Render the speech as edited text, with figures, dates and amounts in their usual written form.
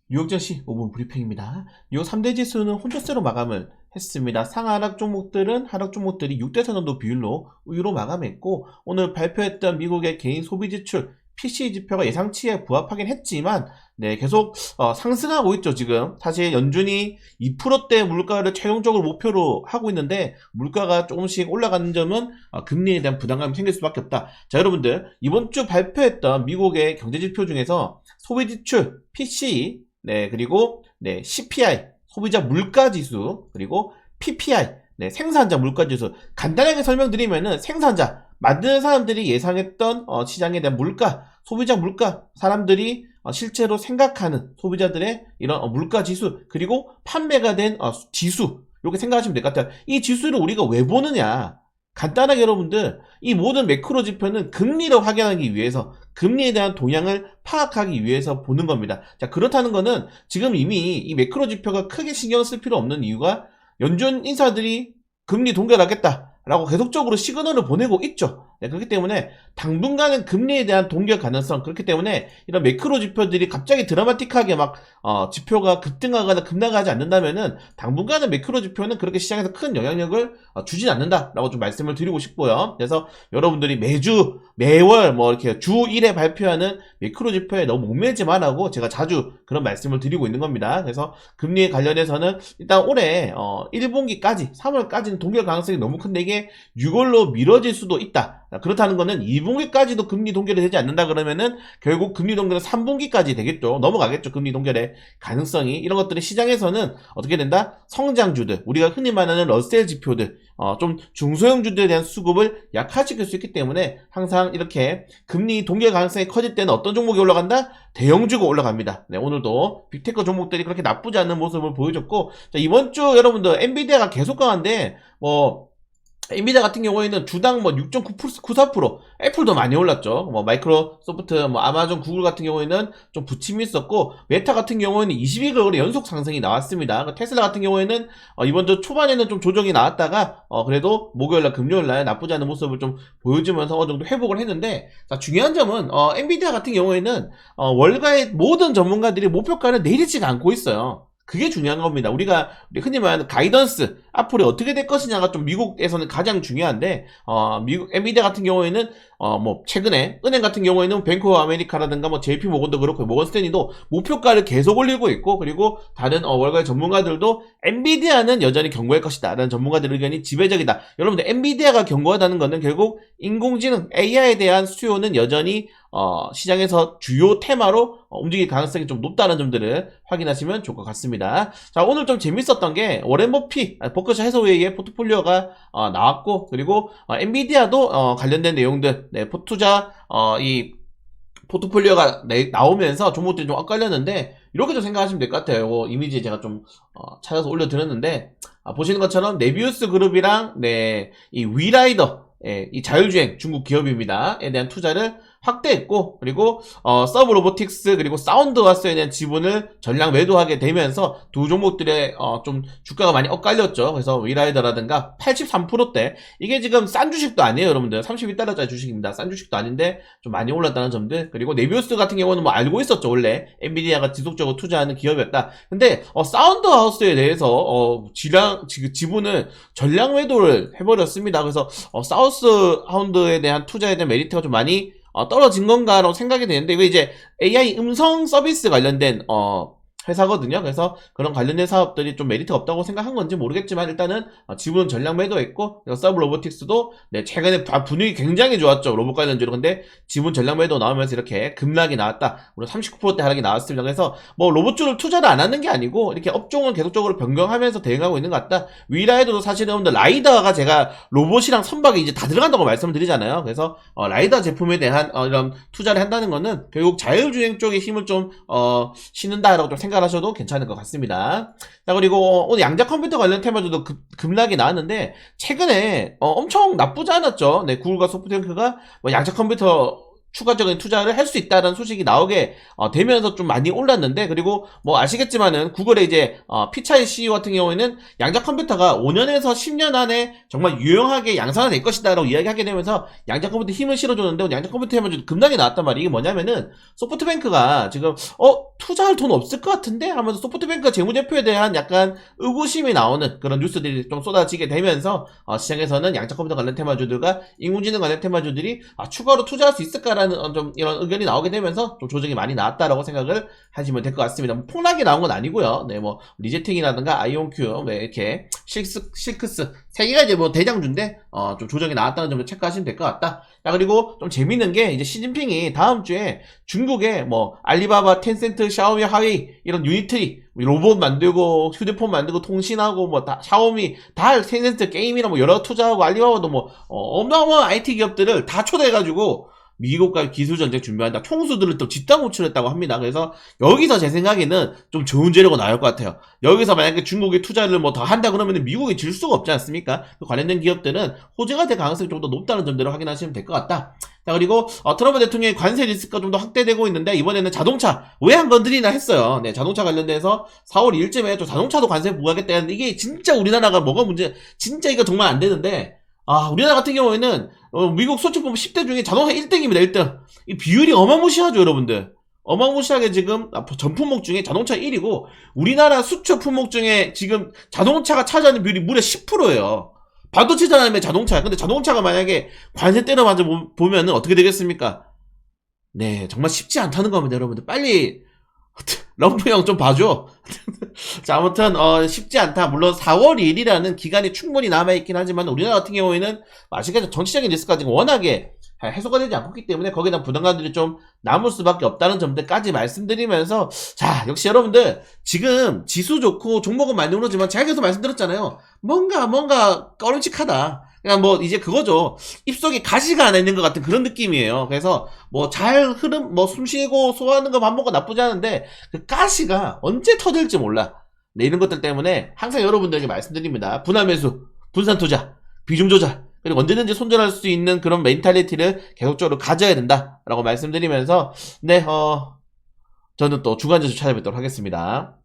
뉴욕 증시 5분 브리핑입니다. 뉴욕 3대 지수는 혼조세로 마감을 했습니다. 상하락 종목들은 하락 종목들이 6대4 정도 비율로 우위로 마감했고, 오늘 발표했던 미국의 개인 소비 지출 PCE 지표가 예상치에 부합하긴 했지만 계속 상승하고 있죠. 지금 사실 연준이 2%대 물가를 최종적으로 목표로 하고 있는데, 물가가 조금씩 올라가는 점은 금리에 대한 부담감이 생길 수밖에 없다. 자, 여러분들, 이번 주 발표했던 미국의 경제 지표 중에서 소비 지출 PCE, 그리고 CPI, 소비자 물가 지수, 그리고 PPI, 생산자 물가 지수, 간단하게 설명드리면은 생산자, 만드는 사람들이 예상했던 시장에 대한 물가, 소비자 물가, 사람들이 실제로 생각하는 소비자들의 이런 물가 지수, 그리고 판매가 된 지수, 이렇게 생각하시면 될 것 같아요. 이 지수를 우리가 왜 보느냐? 간단하게 여러분들, 이 모든 매크로 지표는 금리를 확인하기 위해서, 금리에 대한 동향을 파악하기 위해서 보는 겁니다. 자, 그렇다는 거는 지금 이미 이 매크로 지표가 크게 신경 쓸 필요 없는 이유가, 연준 인사들이 금리 동결하겠다라고 계속적으로 시그널을 보내고 있죠. 그렇기 때문에 당분간은 금리에 대한 동결 가능성, 그렇기 때문에 이런 매크로 지표들이 갑자기 드라마틱하게 막 지표가 급등하거나 급락하지 않는다면은 당분간은 매크로 지표는 그렇게 시장에서 큰 영향력을 주진 않는다라고 좀 말씀을 드리고 싶고요. 그래서 여러분들이 매월 이렇게 주 1회 발표하는 매크로 지표에 너무 목매지만 하고 제가 자주 그런 말씀을 드리고 있는 겁니다. 그래서 금리에 관련해서는 일단 올해 1분기까지 3월까지는 동결 가능성이 너무 큰데, 이게 6월로 미뤄질 수도 있다. 그렇다는 거는 2분기까지도 금리 동결이 되지 않는다 그러면은 결국 금리 동결은 3분기까지 되겠죠. 넘어가겠죠. 금리 동결의 가능성이. 이런 것들이 시장에서는 어떻게 된다? 성장주들, 우리가 흔히 말하는 러셀 지표들, 좀 중소형주들에 대한 수급을 약화시킬 수 있기 때문에 항상 이렇게 금리 동결 가능성이 커질 때는 어떤 종목이 올라간다? 대형주가 올라갑니다. 오늘도 빅테크 종목들이 그렇게 나쁘지 않은 모습을 보여줬고, 자, 이번 주 여러분들 엔비디아가 계속 강한데, 엔비디아 같은 경우에는 주당 6.94%, 애플도 많이 올랐죠. 마이크로소프트, 아마존, 구글 같은 경우에는 좀 부침이 있었고, 메타 같은 경우에는 22개월의 연속 상승이 나왔습니다. 테슬라 같은 경우에는 이번 주 초반에는 좀 조정이 나왔다가 그래도 목요일날, 금요일날 나쁘지 않은 모습을 좀 보여주면서 어느 정도 회복을 했는데, 자, 중요한 점은 엔비디아 같은 경우에는 월가의 모든 전문가들이 목표가를 내리지가 않고 있어요. 그게 중요한 겁니다. 우리가 흔히 말하는 가이던스, 앞으로 어떻게 될 것이냐가 좀 미국에서는 가장 중요한데, 미국 엔비디아 같은 경우에는 최근에 은행 같은 경우에는 뱅크 오브 아메리카라든가 JP 모건도 그렇고 모건 스탠리도 목표가를 계속 올리고 있고, 그리고 다른 월가의 전문가들도 엔비디아는 여전히 견고할 것이다 라는 전문가들 의견이 지배적이다. 여러분들, 엔비디아가 견고하다는 것은 결국 인공지능 AI에 대한 수요는 여전히 시장에서 주요 테마로 움직일 가능성이 좀 높다는 점들을 확인하시면 좋을 것 같습니다. 자, 오늘 좀 재밌었던 게 워렌 버핏 해서웨이의 포트폴리오가 나왔고, 그리고 엔비디아도 관련된 내용들, 투자 이 포트폴리오가 나오면서 종목들이 좀 엇갈렸는데, 이렇게 좀 생각하시면 될 것 같아요. 이미지 제가 좀 찾아서 올려드렸는데, 보시는 것처럼 네비우스 그룹이랑 이 위라이더, 이 자율주행 중국 기업입니다. 에 대한 투자를 확대했고, 그리고 서브 로보틱스, 그리고 사운드와스에 대한 지분을 전량 매도하게 되면서 두 종목들의 좀 주가가 많이 엇갈렸죠. 그래서 위라이더라든가 83%대, 이게 지금 싼 주식도 아니에요, 여러분들. 32달러짜리 주식입니다. 싼 주식도 아닌데 좀 많이 올랐다는 점들. 그리고 네비우스 같은 경우는 알고 있었죠. 원래 엔비디아가 지속적으로 투자하는 기업이었다. 근데 사운드하우스에 대해서 지분을 전량 매도를 해버렸습니다. 그래서 사우스하운드에 대한 투자에 대한 메리트가 좀 많이 떨어진 건가라고 생각이 되는데, 이거 이제 AI 음성 서비스 관련된 회사거든요. 그래서 그런 관련된 사업들이 좀 메리트가 없다고 생각한 건지 모르겠지만, 일단은 지분은 전량 매도했고, 서브 로보틱스도 최근에 분위기 굉장히 좋았죠. 로봇 관련주로. 근데 지분 전량 매도 나오면서 이렇게 급락이 나왔다. 물론 39%대 하락이 나왔습니다. 그래서 로봇주를 투자를 안 하는 게 아니고 이렇게 업종을 계속적으로 변경하면서 대응하고 있는 것 같다. 위라이더도 사실은 여러분들, 라이더가 제가 로봇이랑 선박이 이제 다 들어간다고 말씀을 드리잖아요. 그래서 라이더 제품에 대한 이런 투자를 한다는 거는 결국 자율주행 쪽에 힘을 좀 실는다라고 좀 생각하셔도 괜찮을 것 같습니다. 자, 그리고 오늘 양자 컴퓨터 관련 테마주도 급락이 나왔는데, 최근에 엄청 나쁘지 않았죠. 구글과 소프트뱅크가 양자 컴퓨터 추가적인 투자를 할 수 있다는 소식이 나오게 되면서 좀 많이 올랐는데, 그리고 뭐 아시겠지만은 구글의 이제 피차이 CEO 같은 경우에는 양자 컴퓨터가 5년에서 10년 안에 정말 유용하게 양산화될 것이다라고 이야기하게 되면서 양자 컴퓨터 힘을 실어줬는데, 양자 컴퓨터 하면 급락이 나왔단 말이에요. 이게 뭐냐면은 소프트뱅크가 지금 투자할 돈 없을 것 같은데 하면서 소프트뱅크 재무제표에 대한 약간 의구심이 나오는 그런 뉴스들이 좀 쏟아지게 되면서 시장에서는 양자 컴퓨터 관련 테마주들과 인공지능 관련 테마주들이 추가로 투자할 수 있을까라는 좀 이런 의견이 나오게 되면서 좀 조정이 많이 나왔다라고 생각을 하시면 될 것 같습니다. 뭐 폭락이 나온 건 아니고요. 네, 뭐 리제팅이라든가 아이온큐, 네, 이렇게 실크스 세 개가 이제 뭐 대장주인데 좀 조정이 나왔다는 점을 체크하시면 될 것 같다. 자, 그리고 좀 재밌는 게 이제 시진핑이 다음 주에 중국에 뭐 알리바바, 텐센트, 샤오미, 하웨이 이런 유니트리 로봇 만들고 휴대폰 만들고 통신하고 뭐 다 샤오미 다 텐센트 게임이나 뭐 여러 투자하고 알리바바도 뭐 어마어마한 IT 기업들을 다 초대해가지고 미국과 기술 전쟁 준비한다. 총수들을 또 집단 호출했다고 합니다. 그래서 여기서 제 생각에는 좀 좋은 재료가 나올 것 같아요. 여기서 만약에 중국이 투자를 뭐 더 한다 그러면 미국이 질 수가 없지 않습니까? 그 관련된 기업들은 호재가 될 가능성이 좀 더 높다는 점들을 확인하시면 될 것 같다. 자, 그리고 트럼프 대통령의 관세 리스크가 좀 더 확대되고 있는데, 이번에는 자동차 왜 안 건드리나 했어요. 네, 자동차 관련돼서 4월 2일쯤에 좀 자동차도 관세 부과하겠다 했는데, 이게 진짜 우리나라가 뭐가 문제, 진짜 이거 정말 안 되는데, 우리나라 같은 경우에는 미국 수출품 10대 중에 자동차 1등입니다. 1등. 이 비율이 어마무시하죠, 여러분들. 어마무시하게 지금 전 품목 중에 자동차 1위고, 우리나라 수출 품목 중에 지금 자동차가 차지하는 비율이 무려 10%예요. 반도체잖아요, 자동차. 근데 자동차가 만약에 관세 때려 맞아 보면은 어떻게 되겠습니까? 네, 정말 쉽지 않다는 겁니다, 여러분들. 빨리 럼프 형 좀 봐줘. 자, 아무튼 쉽지 않다. 물론 4월 1일이라는 기간이 충분히 남아있긴 하지만, 우리나라 같은 경우에는 아시겠죠? 정치적인 리스크가 지금 워낙에 해소가 되지 않고 있기 때문에 거기에 대한 부담감들이 좀 남을 수밖에 없다는 점들까지 말씀드리면서, 자, 역시 여러분들 지금 지수 좋고 종목은 많이 오르지만 제가 계속 말씀드렸잖아요. 뭔가 꺼림칙하다. 그냥 뭐 이제 그거죠. 입속에 가시가 안 있는 것 같은 그런 느낌이에요. 그래서 뭐 잘 흐름, 뭐 숨쉬고 소화하는 거 밥 먹고 나쁘지 않은데, 그 가시가 언제 터질지 몰라. 네, 이런 것들 때문에 항상 여러분들에게 말씀드립니다. 분할 매수, 분산 투자, 비중 조절, 그리고 언제든지 손절할 수 있는 그런 멘탈리티를 계속적으로 가져야 된다라고 말씀드리면서, 네, 저는 또 주간지수 찾아뵙도록 하겠습니다.